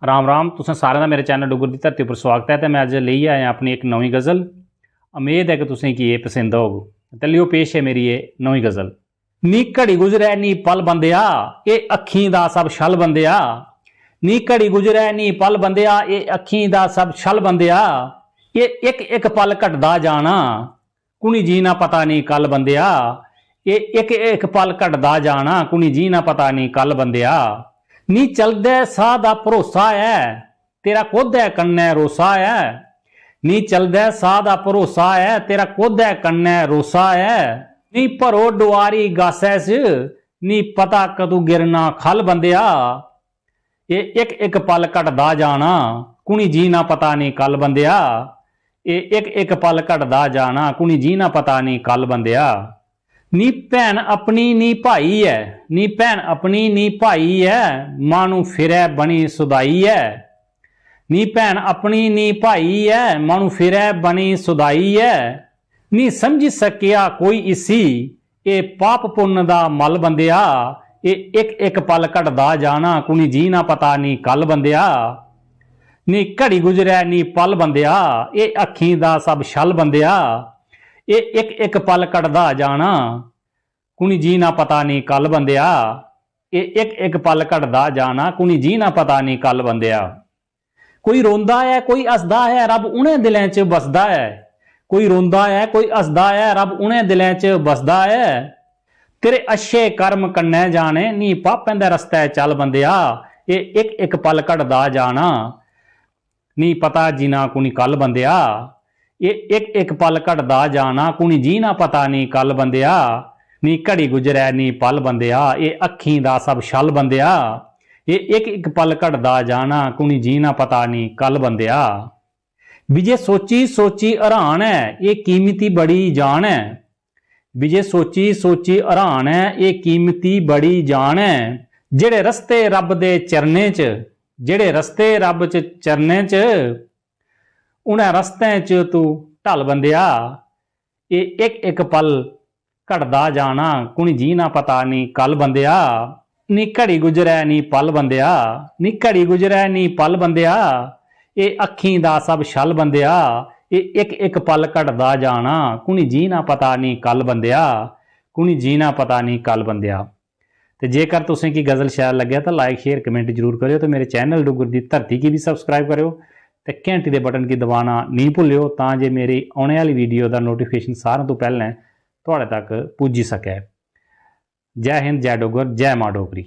राम राम, तुसें सारें दा मेरे चैनल डुग्गर दी धरती पर स्वागत है। तो मैं अज लेइयै आया अपनी एक नवी गज़ल। उम्मीद है कि तुसें गी एह् पसंद होग। ते लियो पेश है मेरी ये नवी गज़ल। नी घड़ी गुजरै नी पल बंदेआ, एह् अक्खीं दा सब छल बंदेआ। नी घड़ी गुजरै नी पल बंदेआ, एह् अक्खीं दा सब छल बंदेआ। एह् इक इक पल घटदा जाना, कुनी जीना पता नहीं कल बंदेआ। एह् इक इक पल घटदा जाना, कुनी जीना पता नहीं कल बंदेआ। नी चलदे साह दा भरोसा है, तेरा कोह्दे कन्नै रोसा है। नी चलदे साह दा भरोसा है, तेरा कोह्दे कन्नै रोसा है। नी भरो डुआरी गासै च, नी पता कदू गिरना खल बंदेआ। एह् इक इक पल घटदा जाना, कुनी जीना पता नहीं कल बंदेआ। एह् इक इक पल घटदा जाना, कुनी जीना पता नहीं कल बंदेआ। नी भैन अपनी नी भाई है, नी भैन अपनी नी भाई है, मानू फिरै बनी सुदाई है। नी भैन अपनी नी भाई है, मानू फिरै बनी सुदाई है। नी समझी सकिया कोई इसी, ए पाप पुन्न दा मल बंदेआ। एह् इक इक पल घटदा जाना, कुनी जीना पता नहीं कल बंदेआ। नी घड़ी गुजरै नी पल बंदेआ, एह् अक्खीं दा सब छल बंदेआ। एह् इक इक पल घटदा जाना, कुनी जीना पता नहीं कल बंदेआ। एह् इक इक पल घटदा जाना, कुनी जीना पता नहीं कल बंदेआ। कोई रोंदा है कोई हसदा है, रब उन्हें दिलें च बसदा है। कोई रोंदा है कोई हसदा है, रब उन्हें दिलें च बसदा है। तेरे अच्छे कर्म कन्नै जाने, नी पापें दे रस्ते चल बंदेआ। एह् इक इक पल घटदा जाना, नी पता जीना कुनी कल बंदेआ। एह् इक इक पल घटदा जाना, कुनी जीना पता नहीं कल बंदेआ। नी घड़ी गुजरै नी पल बंदेआ, एह् अक्खीं दा सब छल बंदेआ। एह् इक इक पल घटदा जाना, कुनी जीना पता नहीं कल बंदेआ। विजय सोची सोची हैरान है, एह् कीमती बड़ी जान है। विजय सोची सोची हैरान है, एह् कीमती बड़ी जान है। जेड़े रस्ते रब दे चरनें च, जेड़े रस्ते रब च चरनें च, उन्हें रस्तें च तू ढल बंदेआ। एह् इक इक पल घटदा जाना, कुनी जीना पता नहीं कल बंदेआ। नी घड़ी गुजरै नी पल बंदेआ, नी घड़ी गुजरै नी पल बंदेआ। एह् अक्खीं दा सब छल बंदेआ। एह् इक इक पल घटदा जाना, कुनी जीना पता नहीं कल बंदेआ। कुनी जीना पता नहीं कल बंदेआ। तो जेकर तुसें की गज़ल शैल लग्या तो लाइक शेयर कमेंट जरूर करियो। तो मेरे चैनल डुग्गर दी धरती की भी सबसक्राइब करियो, तो घंटी के बटन की दबाना नहीं भुल्लियो, तां जे मेरी आने वाली वीडियो का नोटिफिकेशन सारें तो पहले तुहाड़े तक पुज्जी सके। जय हिंद, जय डुग्गर, जय मां डोगरी।